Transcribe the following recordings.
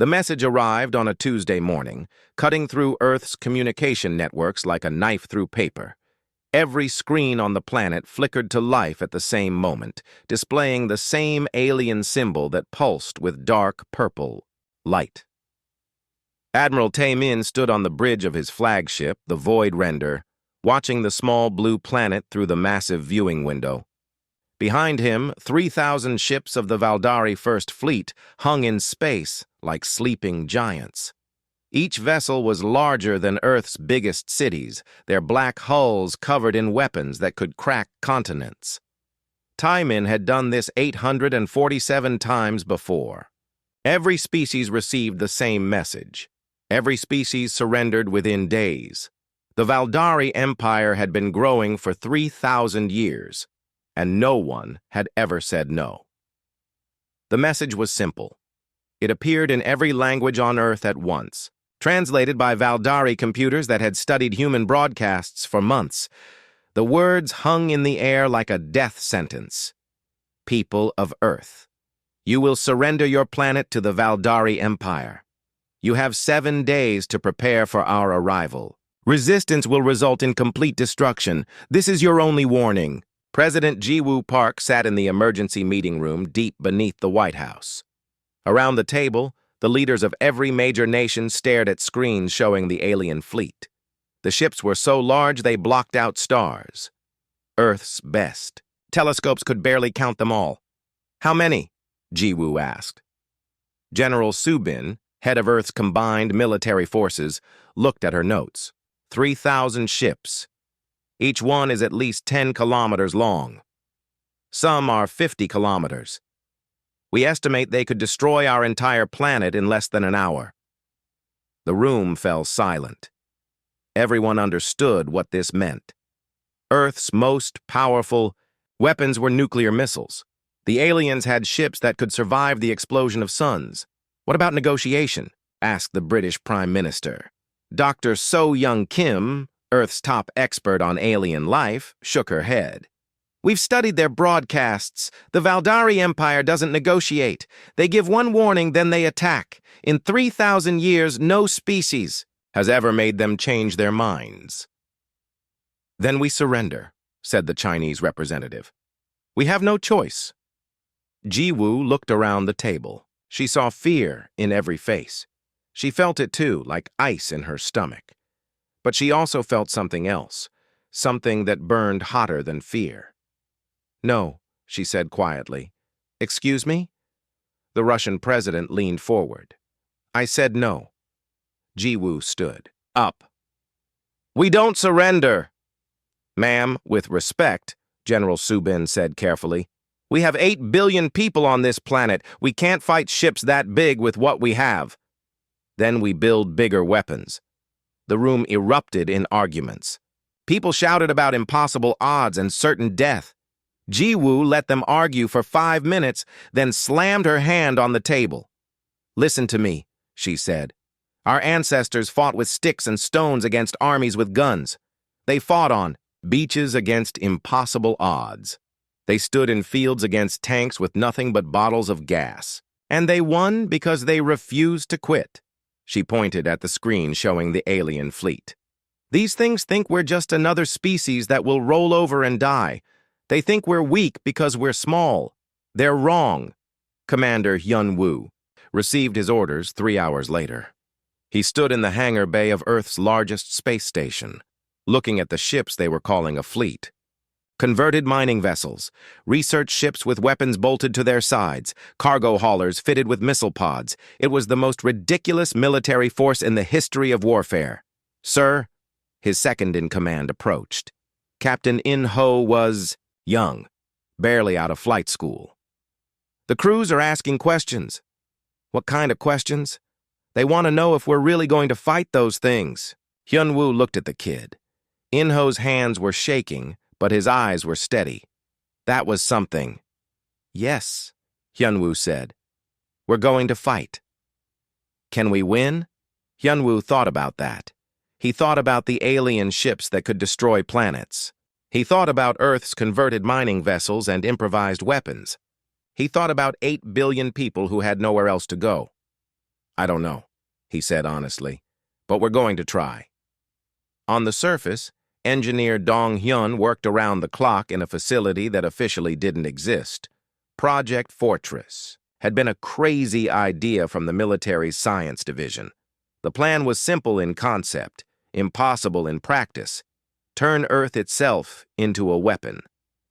The message arrived on a Tuesday morning, cutting through Earth's communication networks like a knife through paper. Every screen on the planet flickered to life at the same moment, displaying the same alien symbol that pulsed with dark purple light. Admiral Tae-min stood on the bridge of his flagship, the Void Render, watching the small blue planet through the massive viewing window. Behind him, 3,000 ships of the Valdari First Fleet hung in space like sleeping giants. Each vessel was larger than Earth's biggest cities, their black hulls covered in weapons that could crack continents. Tae-min had done this 847 times before. Every species received the same message. Every species surrendered within days. The Valdari Empire had been growing for 3,000 years, and no one had ever said no. The message was simple. It appeared in every language on Earth at once, translated by Valdari computers that had studied human broadcasts for months. The words hung in the air like a death sentence. People of Earth, you will surrender your planet to the Valdari Empire. You have 7 days to prepare for our arrival. Resistance will result in complete destruction. This is your only warning. President Ji-woo Park sat in the emergency meeting room deep beneath the White House. Around the table, the leaders of every major nation stared at screens showing the alien fleet. The ships were so large they blocked out stars. Earth's best. Telescopes could barely count them all. How many? Ji-woo asked. General Subin, head of Earth's combined military forces, looked at her notes. 3,000 ships. Each one is at least 10 kilometers long. Some are 50 kilometers. We estimate they could destroy our entire planet in less than an hour. The room fell silent. Everyone understood what this meant. Earth's most powerful weapons were nuclear missiles. The aliens had ships that could survive the explosion of suns. What about negotiation? Asked the British Prime Minister. Dr. So-Young Kim, Earth's top expert on alien life, shook her head. We've studied their broadcasts. The Valdari Empire doesn't negotiate. They give one warning, then they attack. In 3,000 years, no species has ever made them change their minds. Then we surrender, said the Chinese representative. We have no choice. Ji-woo looked around the table. She saw fear in every face. She felt it too, like ice in her stomach. But she also felt something else, something that burned hotter than fear. No, she said quietly. Excuse me? The Russian president leaned forward. I said no. Ji-woo stood up. We don't surrender. Ma'am, with respect, General Subin said carefully. We have 8 billion people on this planet. We can't fight ships that big with what we have. Then we build bigger weapons. The room erupted in arguments. People shouted about impossible odds and certain death. Ji-woo let them argue for 5 minutes, then slammed her hand on the table. Listen to me, she said. Our ancestors fought with sticks and stones against armies with guns. They fought on beaches against impossible odds. They stood in fields against tanks with nothing but bottles of gas. And they won because they refused to quit. She pointed at the screen showing the alien fleet. These things think we're just another species that will roll over and die. They think we're weak because we're small. They're wrong. Commander Hyun-woo received his orders 3 hours later. He stood in the hangar bay of Earth's largest space station, looking at the ships they were calling a fleet. Converted mining vessels, research ships with weapons bolted to their sides, cargo haulers fitted with missile pods. It was the most ridiculous military force in the history of warfare. Sir, his second-in-command approached. Captain In-ho was young, barely out of flight school. The crews are asking questions. What kind of questions? They want to know if we're really going to fight those things. Hyun-woo looked at the kid. In-ho's hands were shaking, but his eyes were steady. That was something. Yes, Hyun-woo said. We're going to fight. Can we win? Hyun-woo thought about that. He thought about the alien ships that could destroy planets. He thought about Earth's converted mining vessels and improvised weapons. He thought about 8 billion people who had nowhere else to go. I don't know, he said honestly, but we're going to try. On the surface, engineer Dong Hyun worked around the clock in a facility that officially didn't exist. Project Fortress had been a crazy idea from the military's science division. The plan was simple in concept, impossible in practice. Turn Earth itself into a weapon.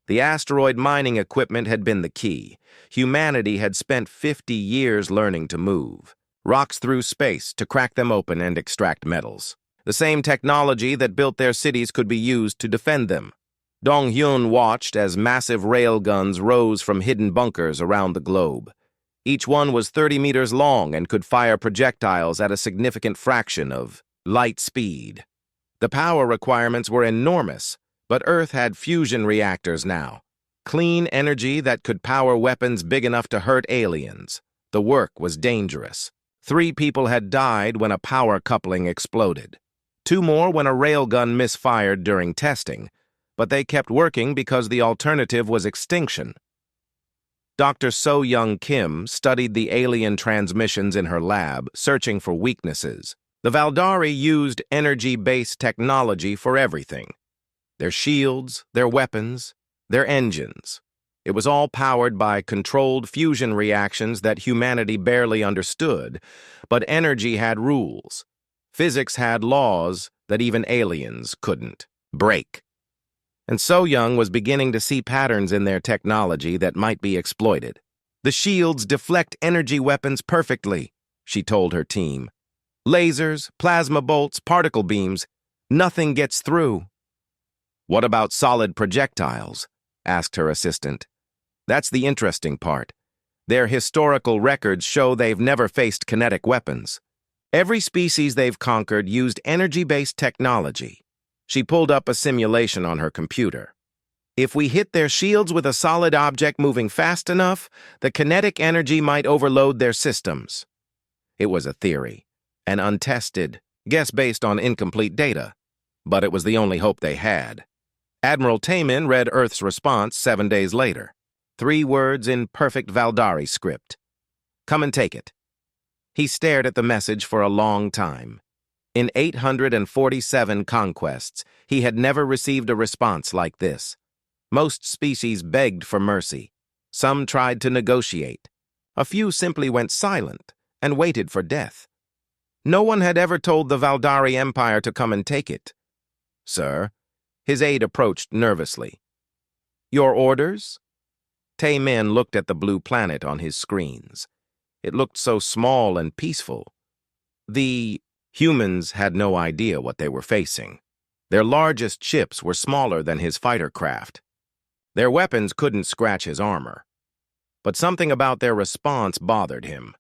The asteroid mining equipment had been the key. Humanity had spent 50 years learning to move rocks through space to crack them open and extract metals. The same technology that built their cities could be used to defend them. Dong Hyun watched as massive railguns rose from hidden bunkers around the globe. Each one was 30 meters long and could fire projectiles at a significant fraction of light speed. The power requirements were enormous, but Earth had fusion reactors now. Clean energy that could power weapons big enough to hurt aliens. The work was dangerous. 3 people had died when a power coupling exploded. 2 more when a railgun misfired during testing, but they kept working because the alternative was extinction. Dr. So-Young Kim studied the alien transmissions in her lab, searching for weaknesses. The Valdari used energy-based technology for everything. Their shields, their weapons, their engines. It was all powered by controlled fusion reactions that humanity barely understood, but energy had rules. Physics had laws that even aliens couldn't break. And So-Young was beginning to see patterns in their technology that might be exploited. The shields deflect energy weapons perfectly, she told her team. Lasers, plasma bolts, particle beams, nothing gets through. What about solid projectiles? Asked her assistant. That's the interesting part. Their historical records show they've never faced kinetic weapons. Every species they've conquered used energy-based technology. She pulled up a simulation on her computer. If we hit their shields with a solid object moving fast enough, the kinetic energy might overload their systems. It was a theory, an untested guess based on incomplete data, but it was the only hope they had. Admiral Taemin read Earth's response 7 days later. 3 words in perfect Valdari script. Come and take it. He stared at the message for a long time. In 847 conquests, he had never received a response like this. Most species begged for mercy. Some tried to negotiate. A few simply went silent and waited for death. No one had ever told the Valdari Empire to come and take it. Sir, his aide approached nervously. Your orders? Taemin looked at the blue planet on his screens. It looked so small and peaceful. The humans had no idea what they were facing. Their largest ships were smaller than his fighter craft. Their weapons couldn't scratch his armor. But something about their response bothered him.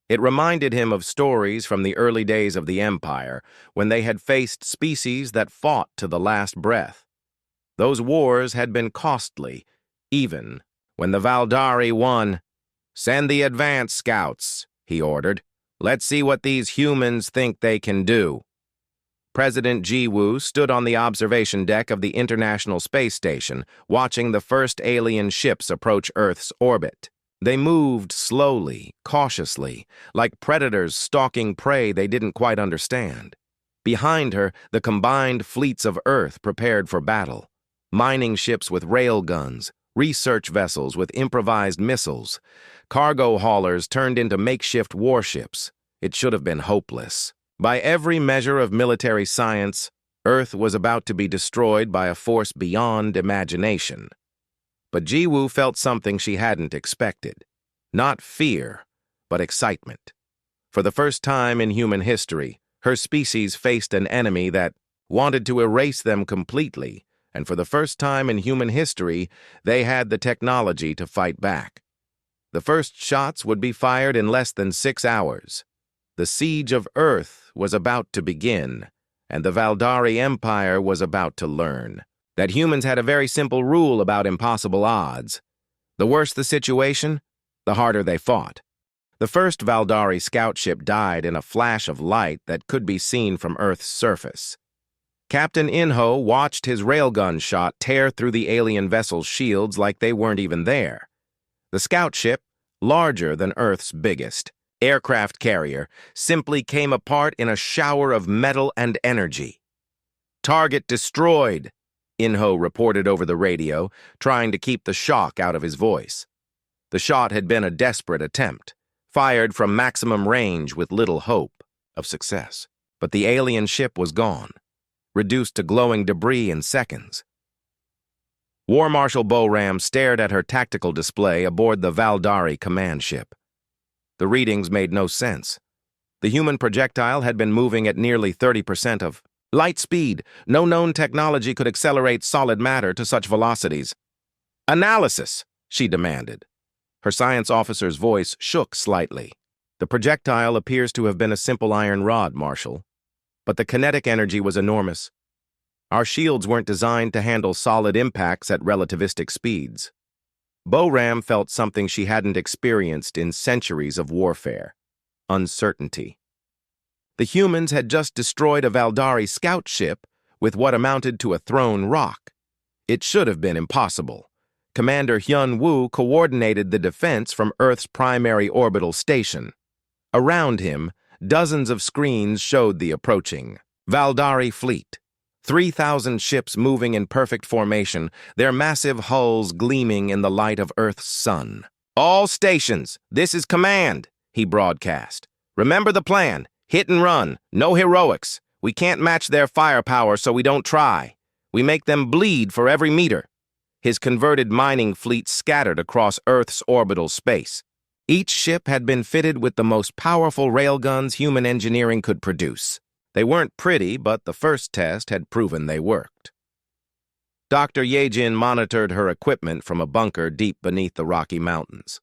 It reminded him of stories from the early days of the Empire, when they had faced species that fought to the last breath. Those wars had been costly, even when the Valdari won. Send the advance scouts, he ordered. Let's see what these humans think they can do. President Ji-woo stood on the observation deck of the International Space Station, watching the first alien ships approach Earth's orbit. They moved slowly, cautiously, like predators stalking prey they didn't quite understand. Behind her, the combined fleets of Earth prepared for battle. Mining ships with railguns, research vessels with improvised missiles, cargo haulers turned into makeshift warships. It should have been hopeless. By every measure of military science, Earth was about to be destroyed by a force beyond imagination. But Ji-woo felt something she hadn't expected. Not fear, but excitement. For the first time in human history, her species faced an enemy that wanted to erase them completely, and for the first time in human history, they had the technology to fight back. The first shots would be fired in less than 6 hours. The siege of Earth was about to begin, and the Valdari Empire was about to learn that humans had a very simple rule about impossible odds. The worse the situation, the harder they fought. The first Valdari scout ship died in a flash of light that could be seen from Earth's surface. Captain In-ho watched his railgun shot tear through the alien vessel's shields like they weren't even there. The scout ship, larger than Earth's biggest, aircraft carrier, simply came apart in a shower of metal and energy. "Target destroyed," Inho reported over the radio, trying to keep the shock out of his voice. The shot had been a desperate attempt, fired from maximum range with little hope of success. But the alien ship was gone, reduced to glowing debris in seconds. War Marshal Boram stared at her tactical display aboard the Valdari command ship. The readings made no sense. The human projectile had been moving at nearly 30% of light speed. No known technology could accelerate solid matter to such velocities. "Analysis," she demanded. Her science officer's voice shook slightly. "The projectile appears to have been a simple iron rod, Marshal. But the kinetic energy was enormous. Our shields weren't designed to handle solid impacts at relativistic speeds." Boram felt something she hadn't experienced in centuries of warfare: uncertainty. The humans had just destroyed a Valdari scout ship with what amounted to a thrown rock. It should have been impossible. Commander Hyun Woo coordinated the defense from Earth's primary orbital station. Around him, dozens of screens showed the approaching Valdari fleet. 3,000 ships moving in perfect formation, their massive hulls gleaming in the light of Earth's sun. "All stations, this is command," he broadcast. "Remember the plan. Hit and run. No heroics. We can't match their firepower, so we don't try. We make them bleed for every meter." His converted mining fleet scattered across Earth's orbital space. Each ship had been fitted with the most powerful railguns human engineering could produce. They weren't pretty, but the first test had proven they worked. Dr. Yejin monitored her equipment from a bunker deep beneath the Rocky Mountains.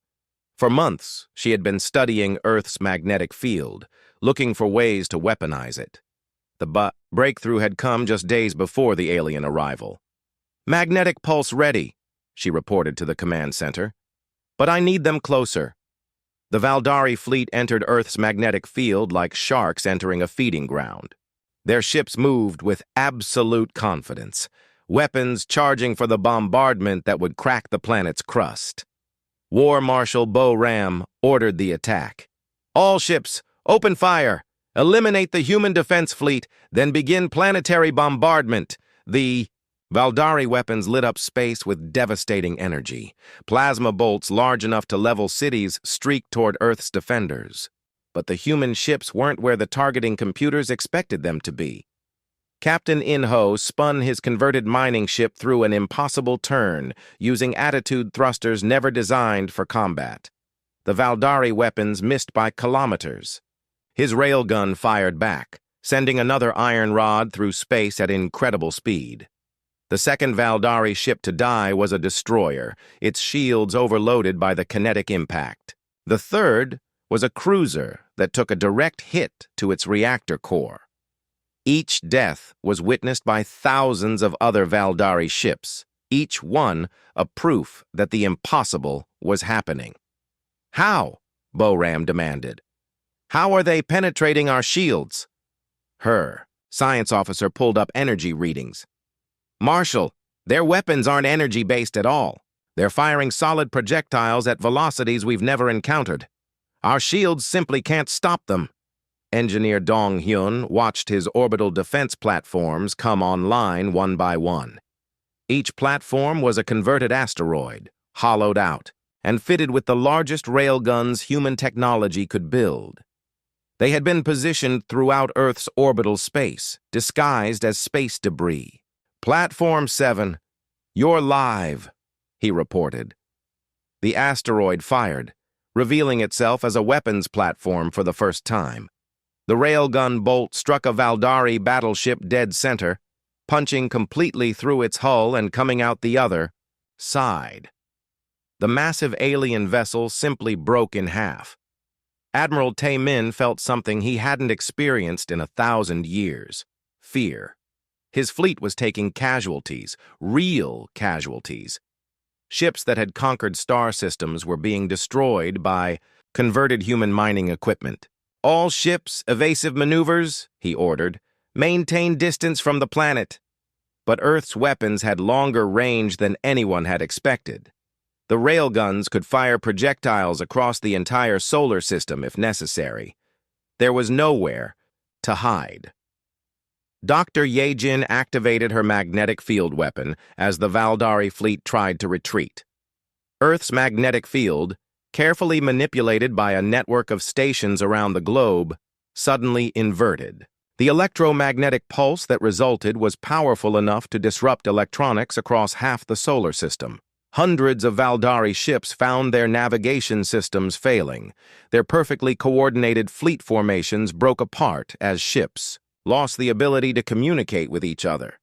For months, she had been studying Earth's magnetic field, looking for ways to weaponize it. The breakthrough had come just days before the alien arrival. "Magnetic pulse ready," she reported to the command center. "But I need them closer." The Valdari fleet entered Earth's magnetic field like sharks entering a feeding ground. Their ships moved with absolute confidence, weapons charging for the bombardment that would crack the planet's crust. War Marshal Boram ordered the attack. "All ships, open fire! Eliminate the human defense fleet, then begin planetary bombardment." The Valdari weapons lit up space with devastating energy. Plasma bolts large enough to level cities streaked toward Earth's defenders. But the human ships weren't where the targeting computers expected them to be. Captain Inho spun his converted mining ship through an impossible turn, using attitude thrusters never designed for combat. The Valdari weapons missed by kilometers. His railgun fired back, sending another iron rod through space at incredible speed. The second Valdari ship to die was a destroyer, its shields overloaded by the kinetic impact. The third was a cruiser that took a direct hit to its reactor core. Each death was witnessed by thousands of other Valdari ships, each one a proof that the impossible was happening. "How?" Boram demanded. "How are they penetrating our shields?" Her science officer pulled up energy readings. "Marshal, their weapons aren't energy-based at all. They're firing solid projectiles at velocities we've never encountered. Our shields simply can't stop them." Engineer Dong Hyun watched his orbital defense platforms come online one by one. Each platform was a converted asteroid, hollowed out, and fitted with the largest railguns human technology could build. They had been positioned throughout Earth's orbital space, disguised as space debris. "Platform 7, you're live," he reported. The asteroid fired, revealing itself as a weapons platform for the first time. The railgun bolt struck a Valdari battleship dead center, punching completely through its hull and coming out the other side. The massive alien vessel simply broke in half. Admiral Tae-min felt something he hadn't experienced in 1,000 years: fear. His fleet was taking casualties, real casualties. Ships that had conquered star systems were being destroyed by converted human mining equipment. "All ships, evasive maneuvers," he ordered. "Maintain distance from the planet." But Earth's weapons had longer range than anyone had expected. The railguns could fire projectiles across the entire solar system if necessary. There was nowhere to hide. Dr. Yejin activated her magnetic field weapon as the Valdari fleet tried to retreat. Earth's magnetic field, carefully manipulated by a network of stations around the globe, suddenly inverted. The electromagnetic pulse that resulted was powerful enough to disrupt electronics across half the solar system. Hundreds of Valdari ships found their navigation systems failing. Their perfectly coordinated fleet formations broke apart as ships lost the ability to communicate with each other.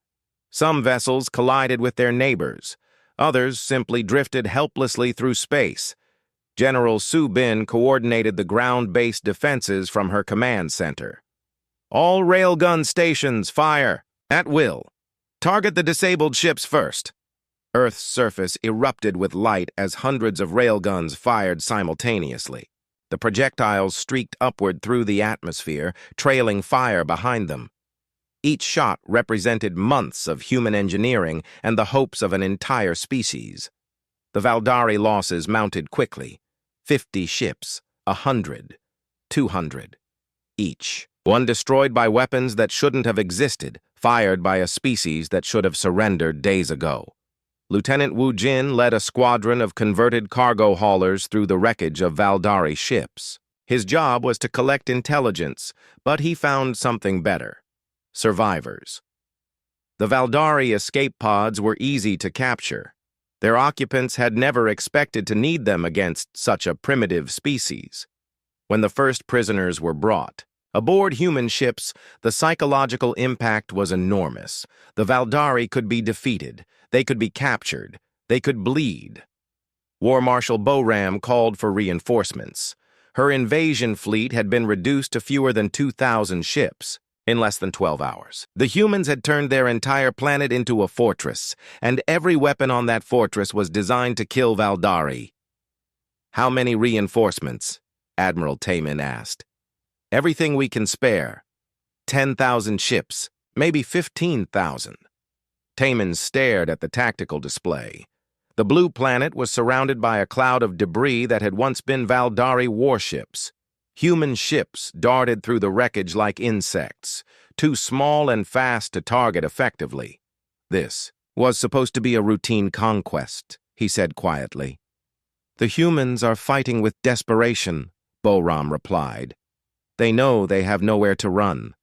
Some vessels collided with their neighbors. Others simply drifted helplessly through space. General Su Bin coordinated the ground-based defenses from her command center. All railgun stations fire, at will. Target the disabled ships first. Earth's surface erupted with light as hundreds of railguns fired simultaneously. The projectiles streaked upward through the atmosphere, trailing fire behind them. Each shot represented months of human engineering and the hopes of an entire species. The Valdari losses mounted quickly. 50 ships, 100, 200, each. One destroyed by weapons that shouldn't have existed, fired by a species that should have surrendered days ago. Lieutenant Wu Jin led a squadron of converted cargo haulers through the wreckage of Valdari ships. His job was to collect intelligence, but he found something better: survivors. The Valdari escape pods were easy to capture. Their occupants had never expected to need them against such a primitive species. When the first prisoners were brought aboard human ships, the psychological impact was enormous. The Valdari could be defeated. They could be captured. They could bleed. War Marshal Boram called for reinforcements. Her invasion fleet had been reduced to fewer than 2,000 ships in less than 12 hours. The humans had turned their entire planet into a fortress, and every weapon on that fortress was designed to kill Valdari. "How many reinforcements?" Admiral Taemin asked. "Everything we can spare. 10,000 ships, maybe 15,000. Taemin stared at the tactical display. The blue planet was surrounded by a cloud of debris that had once been Valdari warships. Human ships darted through the wreckage like insects, too small and fast to target effectively. This was supposed to be a routine conquest, he said quietly. "The humans are fighting with desperation," Boram replied. "They know they have nowhere to run."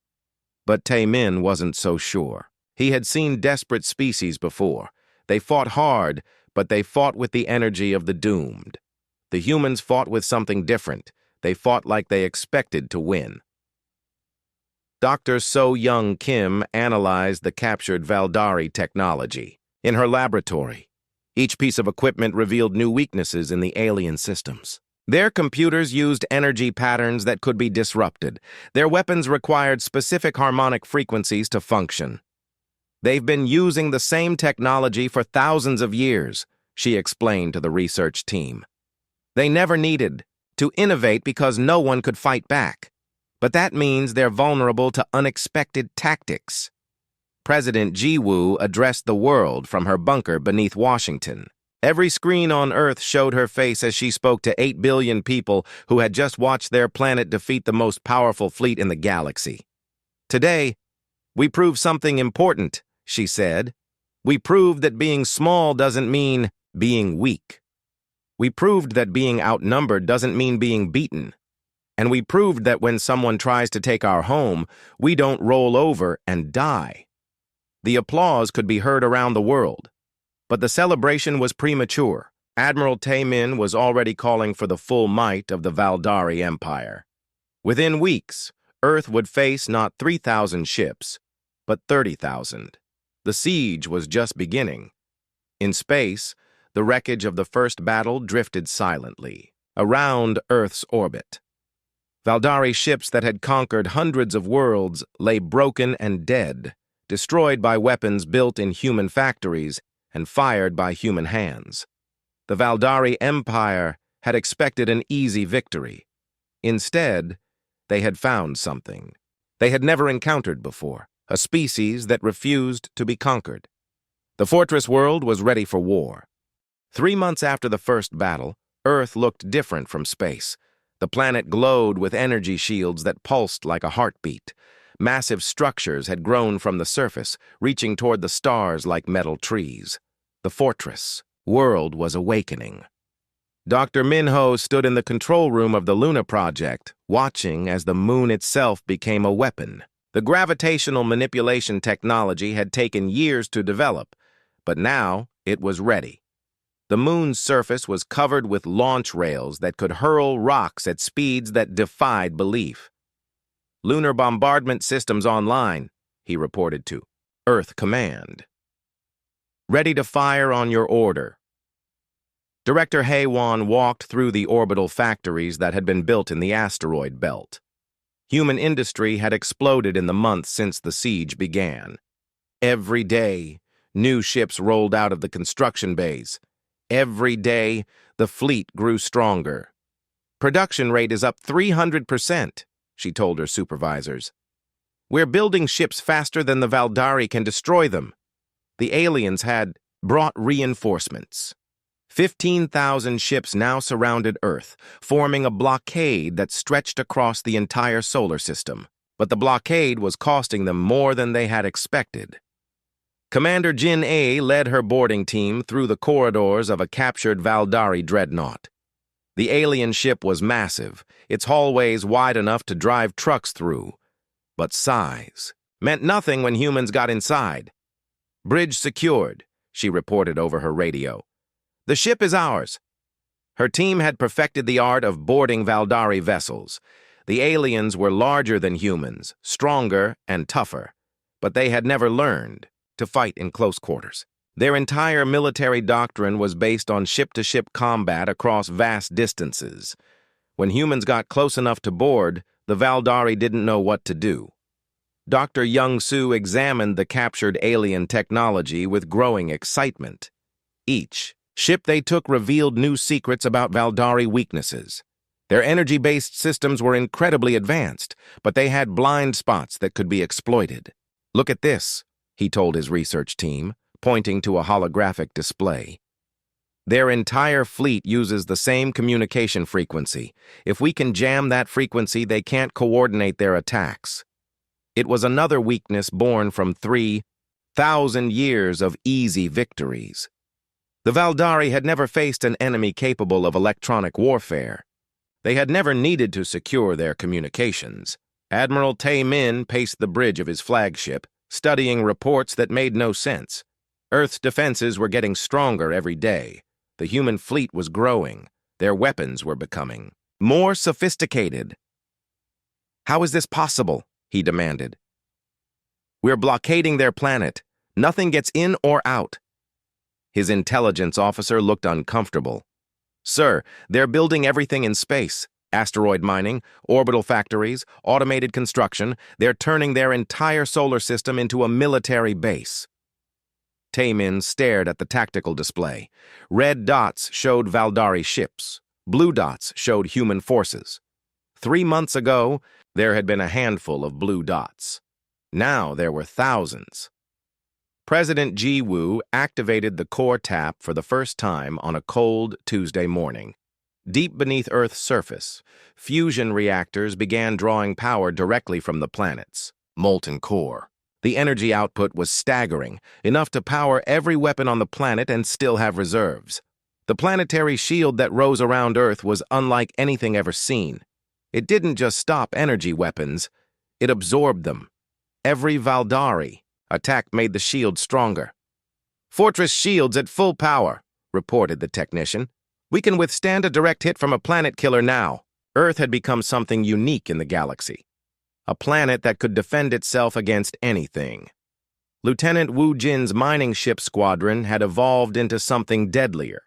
But Taemin wasn't so sure. He had seen desperate species before. They fought hard, but they fought with the energy of the doomed. The humans fought with something different. They fought like they expected to win. Dr. So-Young Kim analyzed the captured Valdari technology. In her laboratory, each piece of equipment revealed new weaknesses in the alien systems. Their computers used energy patterns that could be disrupted. Their weapons required specific harmonic frequencies to function. "They've been using the same technology for thousands of years," she explained to the research team. "They never needed to innovate because no one could fight back. But that means they're vulnerable to unexpected tactics." President Ji-woo addressed the world from her bunker beneath Washington. Every screen on Earth showed her face as she spoke to 8 billion people who had just watched their planet defeat the most powerful fleet in the galaxy. "Today, we proved something important," she said. "We proved that being small doesn't mean being weak. We proved that being outnumbered doesn't mean being beaten. And we proved that when someone tries to take our home, we don't roll over and die." The applause could be heard around the world. But the celebration was premature. Admiral Taemin was already calling for the full might of the Valdari Empire. Within weeks, Earth would face not 3,000 ships, but 30,000. The siege was just beginning. In space, the wreckage of the first battle drifted silently around Earth's orbit. Valdari ships that had conquered hundreds of worlds lay broken and dead, destroyed by weapons built in human factories and fired by human hands. The Valdari Empire had expected an easy victory. Instead, they had found something they had never encountered before, a species that refused to be conquered. The fortress world was ready for war. 3 months after the first battle, Earth looked different from space. The planet glowed with energy shields that pulsed like a heartbeat. Massive structures had grown from the surface, reaching toward the stars like metal trees. The fortress world was awakening. Dr. Minho stood in the control room of the Luna Project, watching as the moon itself became a weapon. The gravitational manipulation technology had taken years to develop, but now it was ready. The moon's surface was covered with launch rails that could hurl rocks at speeds that defied belief. "Lunar bombardment systems online," he reported to Earth Command. "Ready to fire on your order." Director Haywan walked through the orbital factories that had been built in the asteroid belt. Human industry had exploded in the months since the siege began. Every day, new ships rolled out of the construction bays. Every day, the fleet grew stronger. "Production rate is up 300%, she told her supervisors. "We're building ships faster than the Valdari can destroy them." The aliens had brought reinforcements. 15,000 ships now surrounded Earth, forming a blockade that stretched across the entire solar system. But the blockade was costing them more than they had expected. Commander Jin A led her boarding team through the corridors of a captured Valdari dreadnought. The alien ship was massive, its hallways wide enough to drive trucks through. But size meant nothing when humans got inside. "Bridge secured," she reported over her radio. "The ship is ours." Her team had perfected the art of boarding Valdari vessels. The aliens were larger than humans, stronger and tougher, but they had never learned to fight in close quarters. Their entire military doctrine was based on ship-to-ship combat across vast distances. When humans got close enough to board, the Valdari didn't know what to do. Dr. Young-Soo examined the captured alien technology with growing excitement. Each ship they took revealed new secrets about Valdari weaknesses. Their energy-based systems were incredibly advanced, but they had blind spots that could be exploited. "Look at this," he told his research team, pointing to a holographic display. "Their entire fleet uses the same communication frequency. If we can jam that frequency, they can't coordinate their attacks." It was another weakness born from 3,000 years of easy victories. The Valdari had never faced an enemy capable of electronic warfare. They had never needed to secure their communications. Admiral Tae-min paced the bridge of his flagship, studying reports that made no sense. Earth's defenses were getting stronger every day. The human fleet was growing. Their weapons were becoming more sophisticated. "How is this possible?" he demanded. "We're blockading their planet. Nothing gets in or out." His intelligence officer looked uncomfortable. "Sir, they're building everything in space. Asteroid mining, orbital factories, automated construction. They're turning their entire solar system into a military base." Taemin stared at the tactical display. Red dots showed Valdari ships. Blue dots showed human forces. 3 months ago, there had been a handful of blue dots. Now there were thousands. President Ji-woo activated the core tap for the first time on a cold Tuesday morning. Deep beneath Earth's surface, fusion reactors began drawing power directly from the planet's molten core. The energy output was staggering, enough to power every weapon on the planet and still have reserves. The planetary shield that rose around Earth was unlike anything ever seen. It didn't just stop energy weapons, it absorbed them. Every Valdari attack made the shield stronger. "Fortress shields at full power," reported the technician. "We can withstand a direct hit from a planet killer now." Earth had become something unique in the galaxy. A planet that could defend itself against anything. Lieutenant Wu Jin's mining ship squadron had evolved into something deadlier.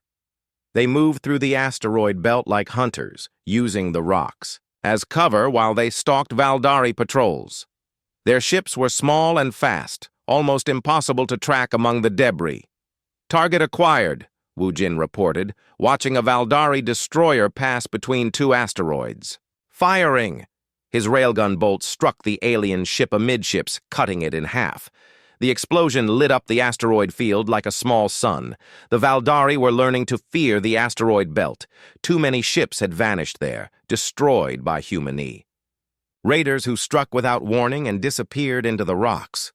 They moved through the asteroid belt like hunters, using the rocks as cover while they stalked Valdari patrols. Their ships were small and fast, almost impossible to track among the debris. "Target acquired," Wu Jin reported, watching a Valdari destroyer pass between 2 asteroids. "Firing!" His railgun bolt struck the alien ship amidships, cutting it in half. The explosion lit up the asteroid field like a small sun. The Valdari were learning to fear the asteroid belt. Too many ships had vanished there, destroyed by human E. Raiders who struck without warning and disappeared into the rocks.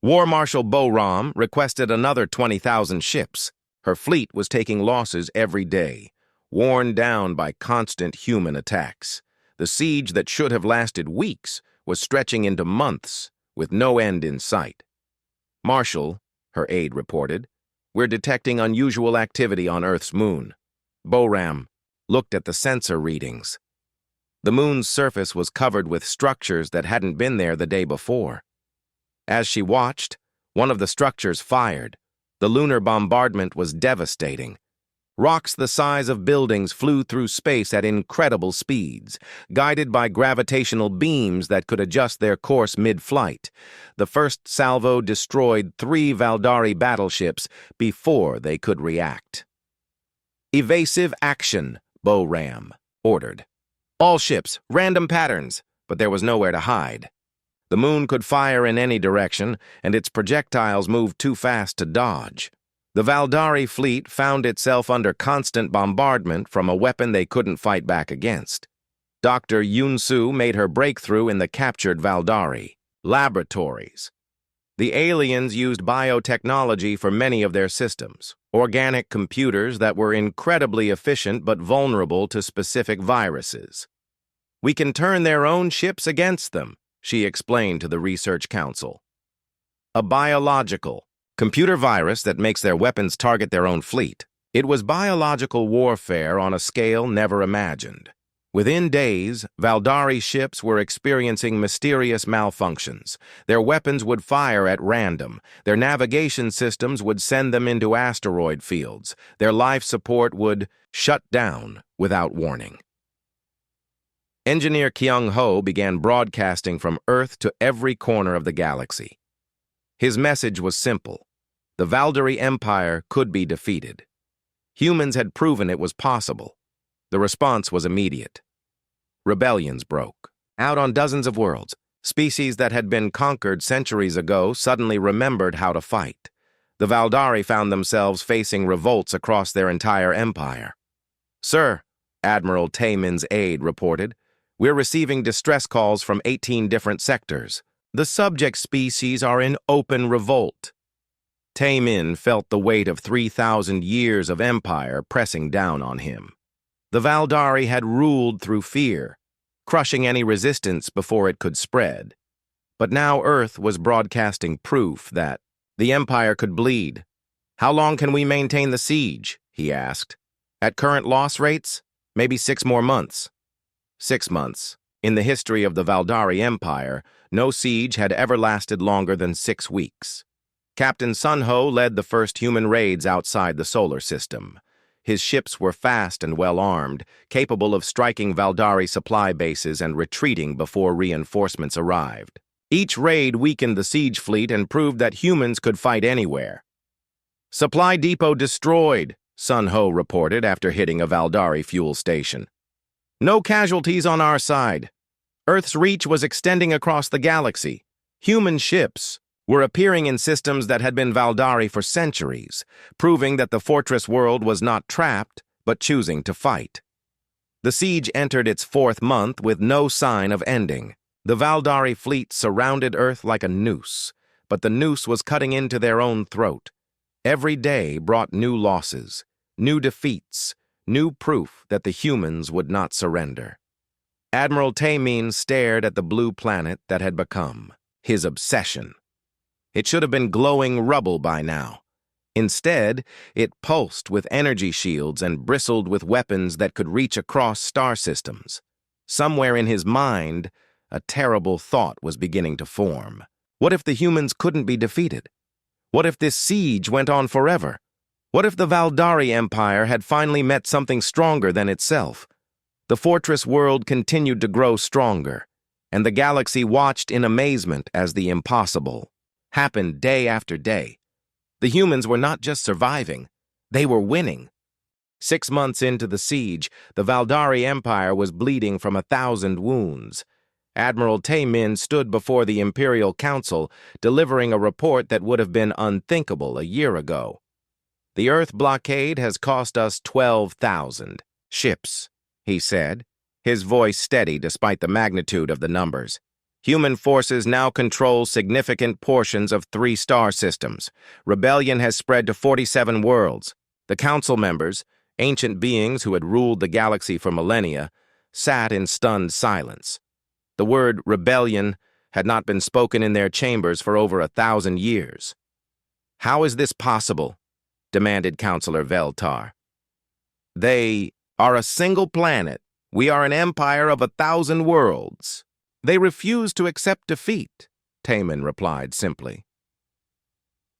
War Marshal Boram requested another 20,000 ships. Her fleet was taking losses every day, worn down by constant human attacks. The siege that should have lasted weeks was stretching into months, with no end in sight. "Marshal," her aide reported, "we're detecting unusual activity on Earth's moon." Boram looked at the sensor readings. The moon's surface was covered with structures that hadn't been there the day before. As she watched, one of the structures fired. The lunar bombardment was devastating. Rocks the size of buildings flew through space at incredible speeds, guided by gravitational beams that could adjust their course mid-flight. The first salvo destroyed 3 Valdari battleships before they could react. "Evasive action," Boram ordered. "All ships, random patterns," but there was nowhere to hide. The moon could fire in any direction, and its projectiles moved too fast to dodge. The Valdari fleet found itself under constant bombardment from a weapon they couldn't fight back against. Dr. Yunsu made her breakthrough in the captured Valdari laboratories. The aliens used biotechnology for many of their systems, organic computers that were incredibly efficient but vulnerable to specific viruses. "We can turn their own ships against them," she explained to the Research Council. "A biological computer virus that makes their weapons target their own fleet. It was biological warfare on a scale never imagined. Within days, Valdari ships were experiencing mysterious malfunctions. Their weapons would fire at random. Their navigation systems would send them into asteroid fields. Their life support would shut down without warning. Engineer Kyung-ho began broadcasting from Earth to every corner of the galaxy. His message was simple. The Valdari Empire could be defeated. Humans had proven it was possible. The response was immediate. Rebellions broke out on dozens of worlds. Species that had been conquered centuries ago suddenly remembered how to fight. The Valdari found themselves facing revolts across their entire empire. "Sir," Admiral Taemin's aide reported, "we're receiving distress calls from 18 different sectors. The subject species are in open revolt." Taemin felt the weight of 3,000 years of empire pressing down on him. The Valdari had ruled through fear, crushing any resistance before it could spread. But now Earth was broadcasting proof that the empire could bleed. "How long can we maintain the siege?" he asked. "At current loss rates, maybe 6 more months." 6 months. In the history of the Valdari Empire, no siege had ever lasted longer than 6 weeks. Captain Sunho led the first human raids outside the solar system. His ships were fast and well-armed, capable of striking Valdari supply bases and retreating before reinforcements arrived. Each raid weakened the siege fleet and proved that humans could fight anywhere. "Supply depot destroyed," Sunho reported after hitting a Valdari fuel station. "No casualties on our side. Earth's reach was extending across the galaxy. Human ships were appearing in systems that had been Valdari for centuries, proving that the fortress world was not trapped, but choosing to fight." The siege entered its 4th month with no sign of ending. The Valdari fleet surrounded Earth like a noose, but the noose was cutting into their own throat. Every day brought new losses, new defeats, new proof that the humans would not surrender. Admiral Taemin stared at the blue planet that had become his obsession. It should have been glowing rubble by now. Instead, it pulsed with energy shields and bristled with weapons that could reach across star systems. Somewhere in his mind, a terrible thought was beginning to form. What if the humans couldn't be defeated? What if this siege went on forever? What if the Valdari Empire had finally met something stronger than itself? The fortress world continued to grow stronger, and the galaxy watched in amazement as the impossible happened day after day. The humans were not just surviving, they were winning. 6 months into the siege, the Valdari Empire was bleeding from 1,000 wounds, Admiral Taemin stood before the Imperial Council, delivering a report that would have been unthinkable a year ago. "The Earth blockade has cost us 12,000 ships," he said, his voice steady despite the magnitude of the numbers. "Human forces now control significant portions of 3 star systems. Rebellion has spread to 47 worlds. The council members, ancient beings who had ruled the galaxy for millennia, sat in stunned silence. The word rebellion had not been spoken in their chambers for over 1,000 years. "How is this possible?" demanded Councillor Veltar. "They are a single planet. We are an empire of 1,000 worlds. They refuse to accept defeat," Taemin replied simply.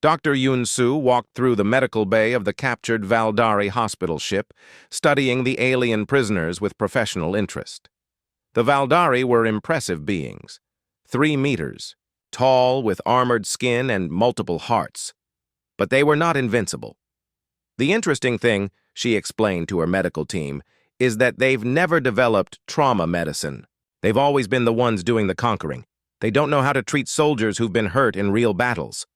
Dr. Yun-Su walked through the medical bay of the captured Valdari hospital ship, studying the alien prisoners with professional interest. The Valdari were impressive beings, 3 meters, tall with armored skin and multiple hearts. But they were not invincible. "The interesting thing," she explained to her medical team, "is that they've never developed trauma medicine. They've always been the ones doing the conquering. They don't know how to treat soldiers who've been hurt in real battles."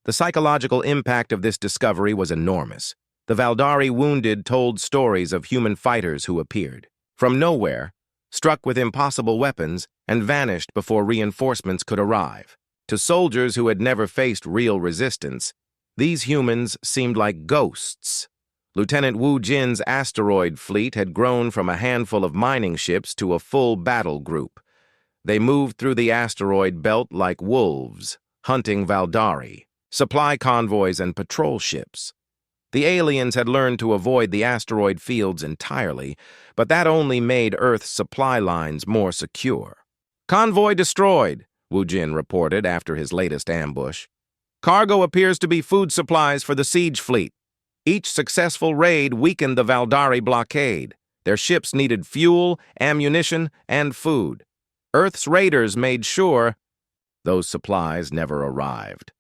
The psychological impact of this discovery was enormous. The Valdari wounded told stories of human fighters who appeared from nowhere, struck with impossible weapons, and vanished before reinforcements could arrive. To soldiers who had never faced real resistance, these humans seemed like ghosts. Lieutenant Wu Jin's asteroid fleet had grown from a handful of mining ships to a full battle group. They moved through the asteroid belt like wolves, hunting Valdari, supply convoys, and patrol ships. The aliens had learned to avoid the asteroid fields entirely, but that only made Earth's supply lines more secure. "Convoy destroyed," Wu Jin reported after his latest ambush. "Cargo appears to be food supplies for the siege fleet. Each successful raid weakened the Valdari blockade. Their ships needed fuel, ammunition, and food. Earth's raiders made sure those supplies never arrived."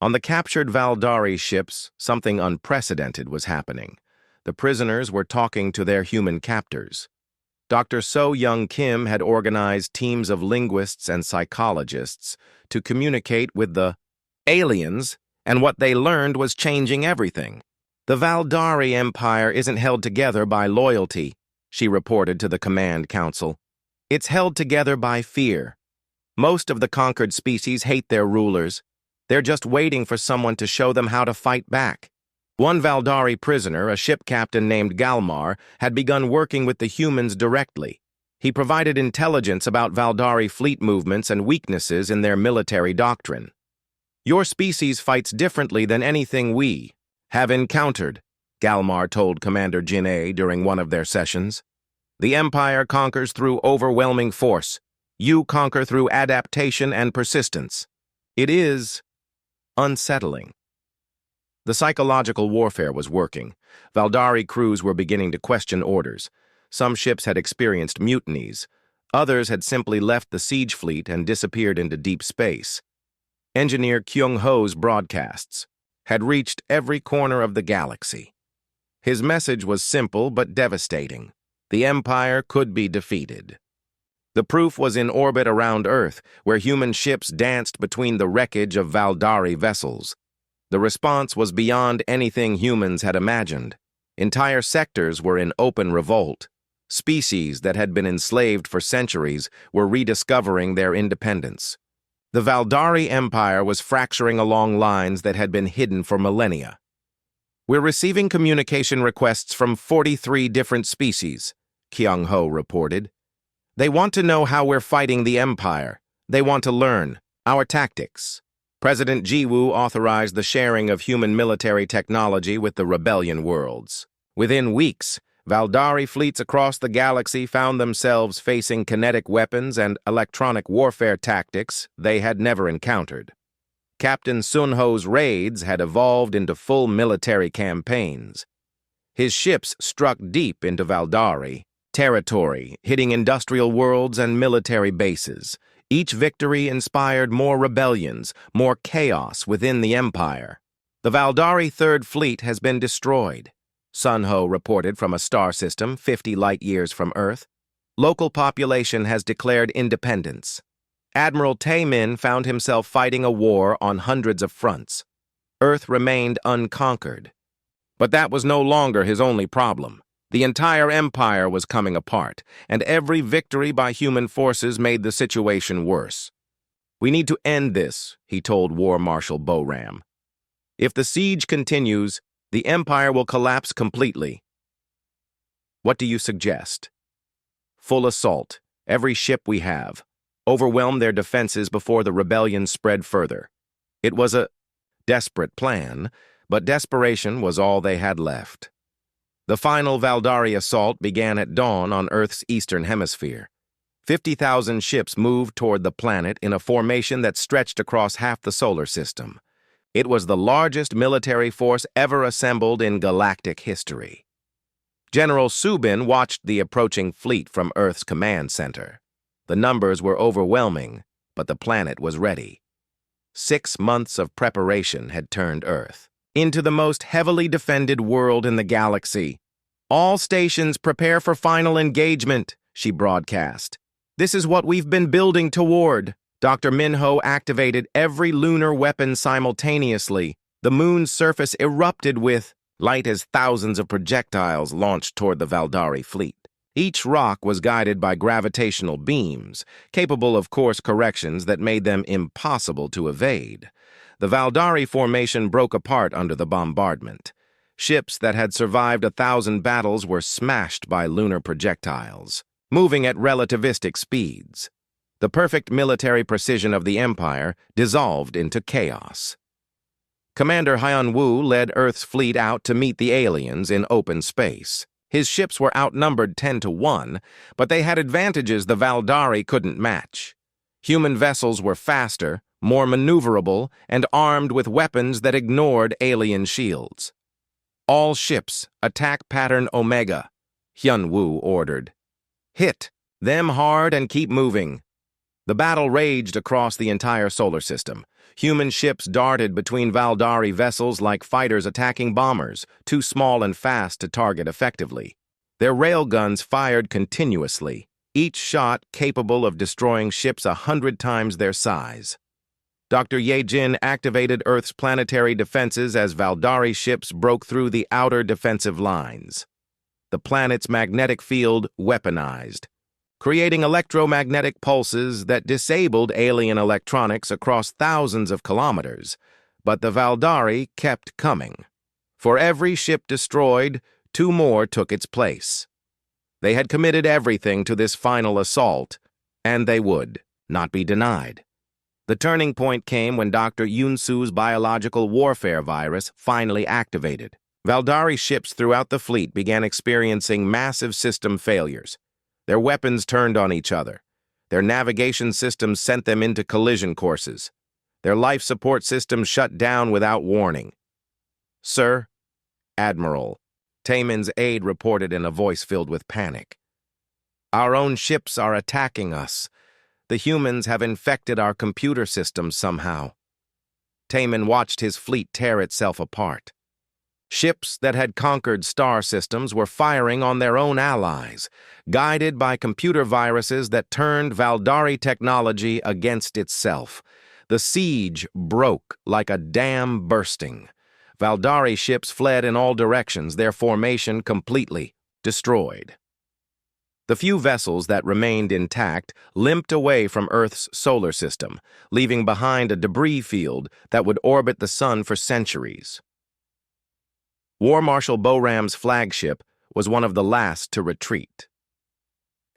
On the captured Valdari ships, something unprecedented was happening. The prisoners were talking to their human captors. Dr. So Young Kim had organized teams of linguists and psychologists to communicate with the aliens, and what they learned was changing everything. "The Valdari Empire isn't held together by loyalty," she reported to the Command Council. "It's held together by fear. Most of the conquered species hate their rulers. They're just waiting for someone to show them how to fight back." One Valdari prisoner, a ship captain named Galmar, had begun working with the humans directly. He provided intelligence about Valdari fleet movements and weaknesses in their military doctrine. "Your species fights differently than anything we have encountered," Galmar told Commander Jin-A during one of their sessions. "The Empire conquers through overwhelming force. You conquer through adaptation and persistence. It is unsettling." The psychological warfare was working. Valdari crews were beginning to question orders. Some ships had experienced mutinies. Others had simply left the siege fleet and disappeared into deep space. Engineer Kyung-ho's broadcasts had reached every corner of the galaxy. His message was simple but devastating. The Empire could be defeated. The proof was in orbit around Earth, where human ships danced between the wreckage of Valdari vessels. The response was beyond anything humans had imagined. Entire sectors were in open revolt. Species that had been enslaved for centuries were rediscovering their independence. The Valdari Empire was fracturing along lines that had been hidden for millennia. "We're receiving communication requests from 43 different species," Kyung-ho reported. "They want to know how we're fighting the Empire. They want to learn our tactics." President Jiwoo authorized the sharing of human military technology with the rebellion worlds. Within weeks, Valdari fleets across the galaxy found themselves facing kinetic weapons and electronic warfare tactics they had never encountered. Captain Sun-ho's raids had evolved into full military campaigns. His ships struck deep into Valdari territory, hitting industrial worlds and military bases. Each victory inspired more rebellions, more chaos within the Empire. "The Valdari Third Fleet has been destroyed," Sun-ho reported from a star system 50 light-years from Earth. Local population has declared independence. Admiral Taemin found himself fighting a war on hundreds of fronts. Earth remained unconquered. But that was no longer his only problem. The entire empire was coming apart, and every victory by human forces made the situation worse. "We need to end this," he told War Marshal Boram. "If the siege continues, the empire will collapse completely." "What do you suggest?" "Full assault, every ship we have. Overwhelm their defenses before the rebellion spread further." It was a desperate plan, but desperation was all they had left. The final Valdari assault began at dawn on Earth's eastern hemisphere. 50,000 ships moved toward the planet in a formation that stretched across half the solar system. It was the largest military force ever assembled in galactic history. General Subin watched the approaching fleet from Earth's command center. The numbers were overwhelming, but the planet was ready. 6 months of preparation had turned Earth into the most heavily defended world in the galaxy. "All stations prepare for final engagement," she broadcast. "This is what we've been building toward." Dr. Minho activated every lunar weapon simultaneously. The moon's surface erupted with light as thousands of projectiles launched toward the Valdari fleet. Each rock was guided by gravitational beams, capable of course corrections that made them impossible to evade. The Valdari formation broke apart under the bombardment. Ships that had survived 1,000 battles were smashed by lunar projectiles, moving at relativistic speeds. The perfect military precision of the Empire dissolved into chaos. Commander Hyun-woo led Earth's fleet out to meet the aliens in open space. His ships were outnumbered 10-1, but they had advantages the Valdari couldn't match. Human vessels were faster, more maneuverable, and armed with weapons that ignored alien shields. "All ships, attack pattern Omega," Hyun-woo ordered. "Hit them hard and keep moving." The battle raged across the entire solar system. Human ships darted between Valdari vessels like fighters attacking bombers, too small and fast to target effectively. Their railguns fired continuously, each shot capable of destroying ships 100 times their size. Dr. Ye-jin activated Earth's planetary defenses as Valdari ships broke through the outer defensive lines. The planet's magnetic field weaponized, creating electromagnetic pulses that disabled alien electronics across thousands of kilometers. But the Valdari kept coming. For every ship destroyed, 2 more took its place. They had committed everything to this final assault, and they would not be denied. The turning point came when Dr. Yunsu's biological warfare virus finally activated. Valdari ships throughout the fleet began experiencing massive system failures. Their weapons turned on each other. Their navigation systems sent them into collision courses. Their life support systems shut down without warning. "Sir, Admiral," Taemin's aide reported in a voice filled with panic. "Our own ships are attacking us. The humans have infected our computer systems somehow." Taemin watched his fleet tear itself apart. Ships that had conquered star systems were firing on their own allies, guided by computer viruses that turned Valdari technology against itself. The siege broke like a dam bursting. Valdari ships fled in all directions, their formation completely destroyed. The few vessels that remained intact limped away from Earth's solar system, leaving behind a debris field that would orbit the sun for centuries. War Marshal Boram's flagship was one of the last to retreat.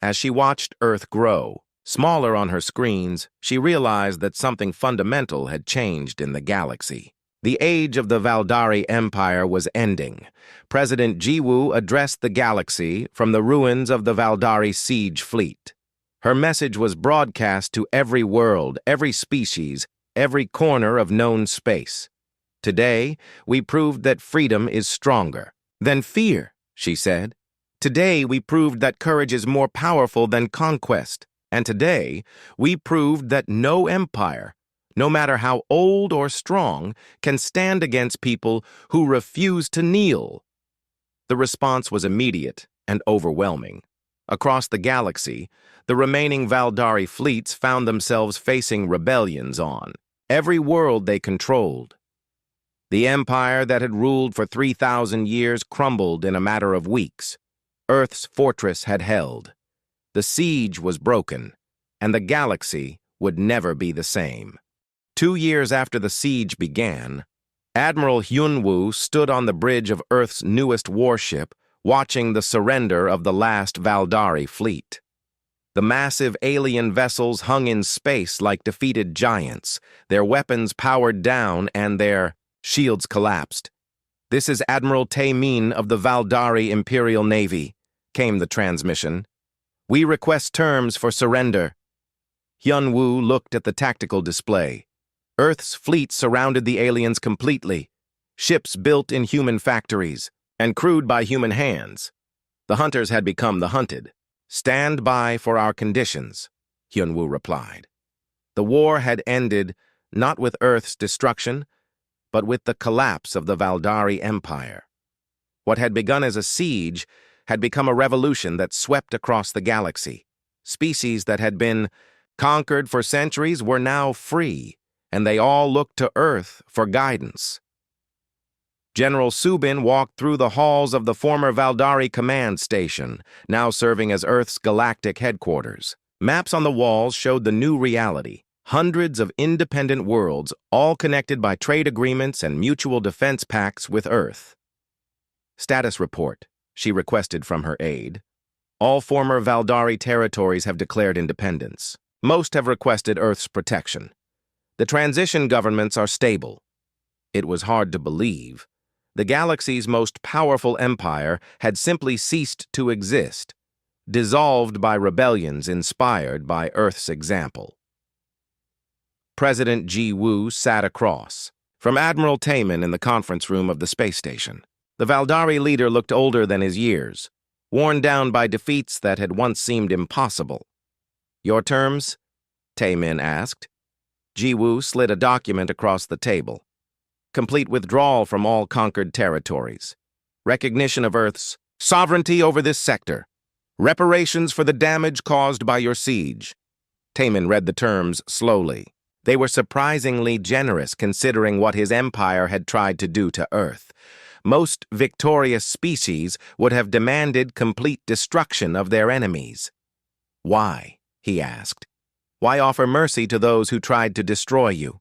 As she watched Earth grow, smaller on her screens, she realized that something fundamental had changed in the galaxy. The age of the Valdari Empire was ending. President Jiwoo addressed the galaxy from the ruins of the Valdari siege fleet. Her message was broadcast to every world, every species, every corner of known space. "Today, we proved that freedom is stronger than fear," she said. "Today, we proved that courage is more powerful than conquest. And today, we proved that no empire, no matter how old or strong, can stand against people who refuse to kneel." The response was immediate and overwhelming. Across the galaxy, the remaining Valdari fleets found themselves facing rebellions on every world they controlled. The empire that had ruled for 3,000 years crumbled in a matter of weeks. Earth's fortress had held. The siege was broken, and the galaxy would never be the same. 2 years after the siege began, Admiral Hyunwoo stood on the bridge of Earth's newest warship, watching the surrender of the last Valdari fleet. The massive alien vessels hung in space like defeated giants, their weapons powered down and their shields collapsed. "This is Admiral Tae-min of the Valdari Imperial Navy," came the transmission. "We request terms for surrender." Hyunwoo looked at the tactical display. Earth's fleet surrounded the aliens completely, ships built in human factories and crewed by human hands. The hunters had become the hunted. "Stand by for our conditions," Hyunwoo replied. The war had ended not with Earth's destruction, but with the collapse of the Valdari Empire. What had begun as a siege had become a revolution that swept across the galaxy. Species that had been conquered for centuries were now free, and they all looked to Earth for guidance. General Subin walked through the halls of the former Valdari Command Station, now serving as Earth's galactic headquarters. Maps on the walls showed the new reality. Hundreds of independent worlds, all connected by trade agreements and mutual defense pacts with Earth. "Status report," she requested from her aide. "All former Valdari territories have declared independence. Most have requested Earth's protection. The transition governments are stable." It was hard to believe. The galaxy's most powerful empire had simply ceased to exist, dissolved by rebellions inspired by Earth's example. President Ji-woo sat across from Admiral Tae-min in the conference room of the space station. The Valdari leader looked older than his years, worn down by defeats that had once seemed impossible. "Your terms?" Tae-min asked. Ji-woo slid a document across the table. "Complete withdrawal from all conquered territories. Recognition of Earth's sovereignty over this sector. Reparations for the damage caused by your siege." Tae-min read the terms slowly. They were surprisingly generous considering what his empire had tried to do to Earth. Most victorious species would have demanded complete destruction of their enemies. "Why?" he asked. "Why offer mercy to those who tried to destroy you?"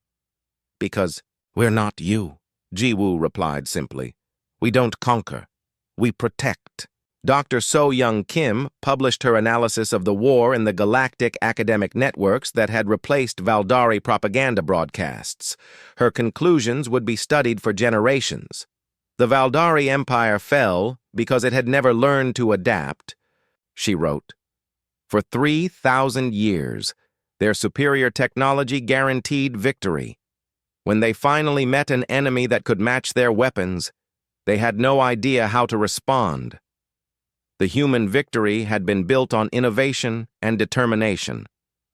"Because we're not you," Ji-woo replied simply. "We don't conquer. We protect." Dr. So-young Kim published her analysis of the war in the galactic academic networks that had replaced Valdari propaganda broadcasts. Her conclusions would be studied for generations. The Valdari Empire fell because it had never learned to adapt, she wrote. For 3,000 years, their superior technology guaranteed victory. When they finally met an enemy that could match their weapons, they had no idea how to respond. The human victory had been built on innovation and determination.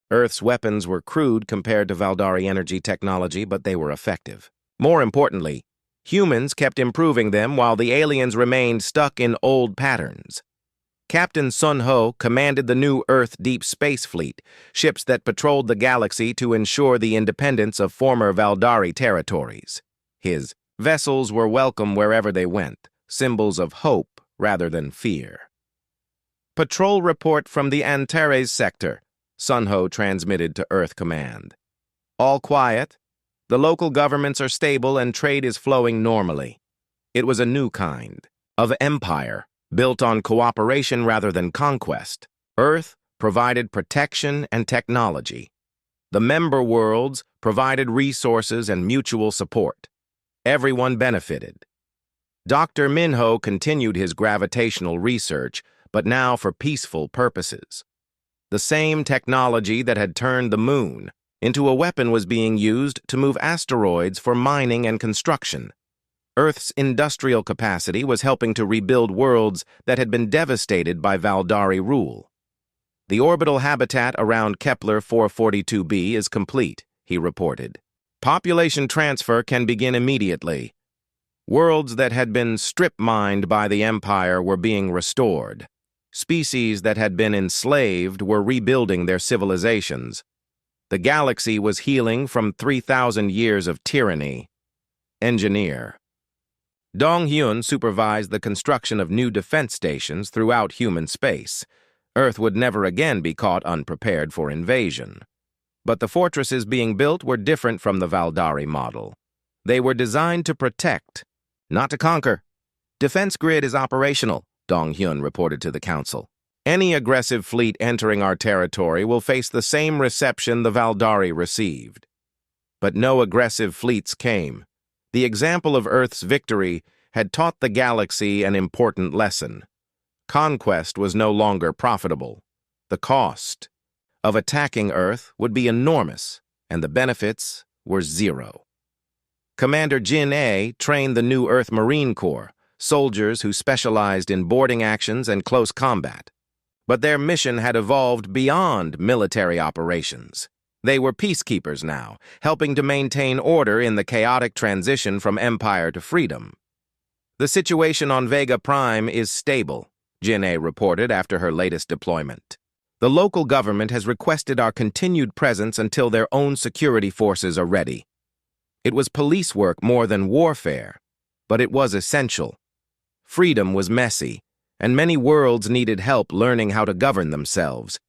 Earth's weapons were crude compared to Valdari energy technology, but they were effective. More importantly, humans kept improving them while the aliens remained stuck in old patterns. Captain Sun Ho commanded the new Earth Deep Space Fleet, ships that patrolled the galaxy to ensure the independence of former Valdari territories. His vessels were welcome wherever they went, symbols of hope rather than fear. "Patrol report from the Antares sector," Sun Ho transmitted to Earth Command. "All quiet. The local governments are stable and trade is flowing normally." It was a new kind of empire, built on cooperation rather than conquest. Earth provided protection and technology. The member worlds provided resources and mutual support. Everyone benefited. Dr. Minho continued his gravitational research, but now for peaceful purposes. The same technology that had turned the moon into a weapon was being used to move asteroids for mining and construction. Earth's industrial capacity was helping to rebuild worlds that had been devastated by Valdari rule. "The orbital habitat around Kepler 442b is complete," he reported. "Population transfer can begin immediately." Worlds that had been strip-mined by the Empire were being restored. Species that had been enslaved were rebuilding their civilizations. The galaxy was healing from 3,000 years of tyranny. Engineer. Dong Hyun supervised the construction of new defense stations throughout human space. Earth would never again be caught unprepared for invasion. But the fortresses being built were different from the Valdari model. They were designed to protect, not to conquer. Defense grid is operational, Dong Hyun reported to the council. Any aggressive fleet entering our territory will face the same reception the Valdari received. But no aggressive fleets came. The example of Earth's victory had taught the galaxy an important lesson. Conquest was no longer profitable. The cost of attacking Earth would be enormous, and the benefits were zero. Commander Jin A trained the new Earth Marine Corps, soldiers who specialized in boarding actions and close combat. But their mission had evolved beyond military operations. They were peacekeepers now, helping to maintain order in the chaotic transition from empire to freedom. The situation on Vega Prime is stable, Jin A reported after her latest deployment. The local government has requested our continued presence until their own security forces are ready. It was police work more than warfare, but it was essential. Freedom was messy, and many worlds needed help learning how to govern themselves.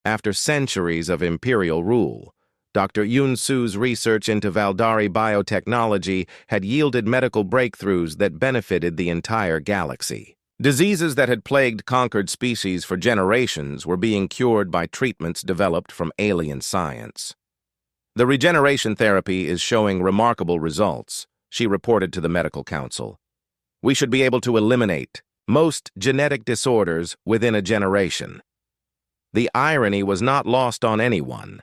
After centuries of imperial rule, Dr. Yoon Soo's research into Valdari biotechnology had yielded medical breakthroughs that benefited the entire galaxy. Diseases that had plagued conquered species for generations were being cured by treatments developed from alien science. The regeneration therapy is showing remarkable results, she reported to the medical council. We should be able to eliminate most genetic disorders within a generation. The irony was not lost on anyone.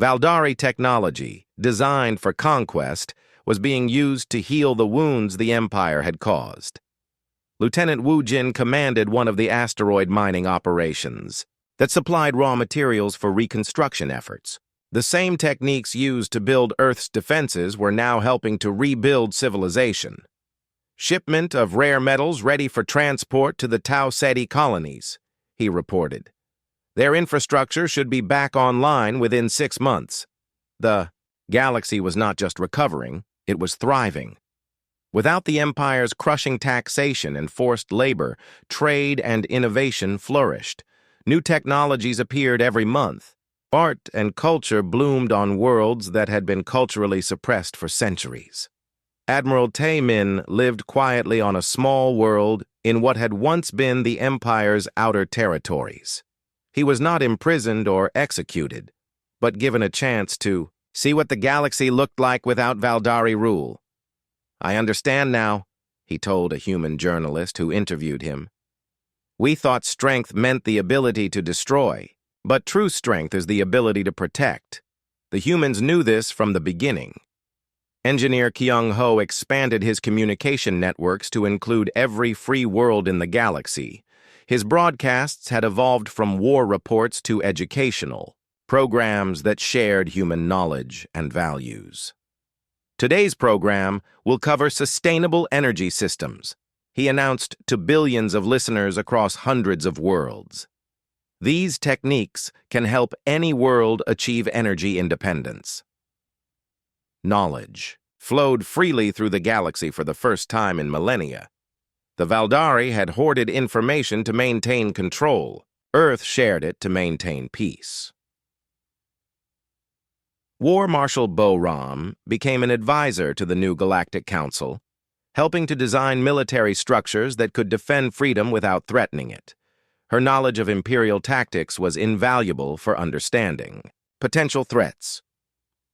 Valdari technology, designed for conquest, was being used to heal the wounds the Empire had caused. Lieutenant Wu Jin commanded one of the asteroid mining operations that supplied raw materials for reconstruction efforts. The same techniques used to build Earth's defenses were now helping to rebuild civilization. Shipment of rare metals ready for transport to the Tau Ceti colonies, he reported. Their infrastructure should be back online within 6 months. The galaxy was not just recovering, it was thriving. Without the Empire's crushing taxation and forced labor, trade and innovation flourished. New technologies appeared every month. Art and culture bloomed on worlds that had been culturally suppressed for centuries. Admiral Tae-min lived quietly on a small world in what had once been the Empire's outer territories. He was not imprisoned or executed, but given a chance to see what the galaxy looked like without Valdari rule. I understand now, he told a human journalist who interviewed him. We thought strength meant the ability to destroy, but true strength is the ability to protect. The humans knew this from the beginning. Engineer Kyung-ho expanded his communication networks to include every free world in the galaxy. His broadcasts had evolved from war reports to educational, programs that shared human knowledge and values. Today's program will cover sustainable energy systems, he announced to billions of listeners across hundreds of worlds. These techniques can help any world achieve energy independence. Knowledge flowed freely through the galaxy for the first time in millennia. The Valdari had hoarded information to maintain control. Earth shared it to maintain peace. War Marshal Bo Ram became an advisor to the new Galactic Council, helping to design military structures that could defend freedom without threatening it. Her knowledge of imperial tactics was invaluable for understanding potential threats.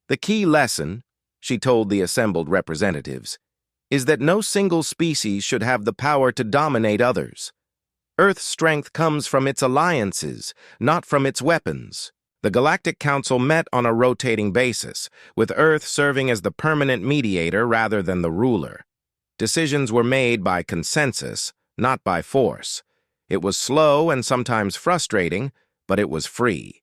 The key lesson, she told the assembled representatives, is that no single species should have the power to dominate others. Earth's strength comes from its alliances, not from its weapons. The Galactic Council met on a rotating basis, with Earth serving as the permanent mediator rather than the ruler. Decisions were made by consensus, not by force. It was slow and sometimes frustrating, but it was free.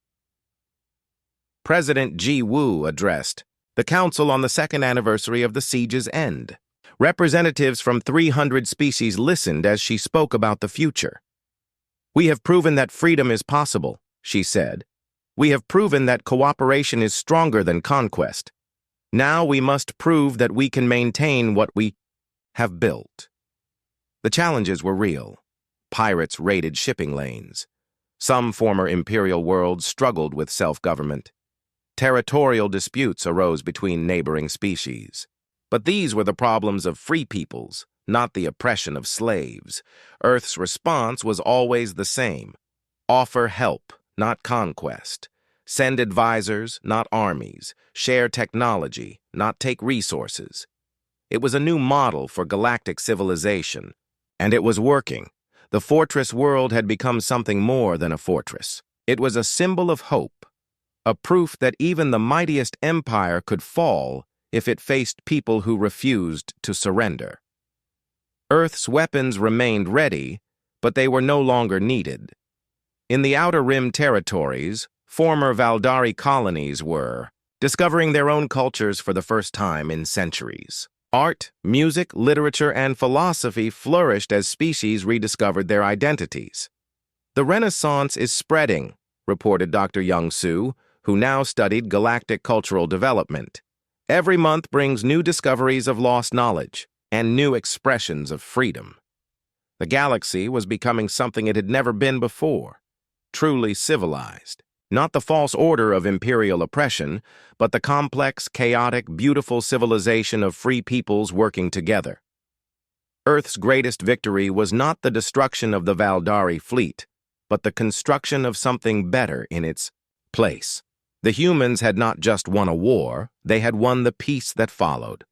President Ji Woo addressed the Council on the second anniversary of the siege's end. Representatives from 300 species listened as she spoke about the future. "We have proven that freedom is possible," she said. "We have proven that cooperation is stronger than conquest. Now we must prove that we can maintain what we have built." The challenges were real. Pirates raided shipping lanes. Some former imperial worlds struggled with self-government. Territorial disputes arose between neighboring species. But these were the problems of free peoples, not the oppression of slaves. Earth's response was always the same: offer help, not conquest. Send advisors, not armies. Share technology, not take resources. It was a new model for galactic civilization, and it was working. The fortress world had become something more than a fortress. It was a symbol of hope, a proof that even the mightiest empire could fall if it faced people who refused to surrender. Earth's weapons remained ready, but they were no longer needed. In the Outer Rim territories, former Valdari colonies were discovering their own cultures for the first time in centuries. Art, music, literature, and philosophy flourished as species rediscovered their identities. "The Renaissance is spreading," reported Dr. Young Su, who now studied galactic cultural development. "Every month brings new discoveries of lost knowledge and new expressions of freedom." The galaxy was becoming something it had never been before, truly civilized. Not the false order of imperial oppression, but the complex, chaotic, beautiful civilization of free peoples working together. Earth's greatest victory was not the destruction of the Valdari fleet, but the construction of something better in its place. The humans had not just won a war, they had won the peace that followed.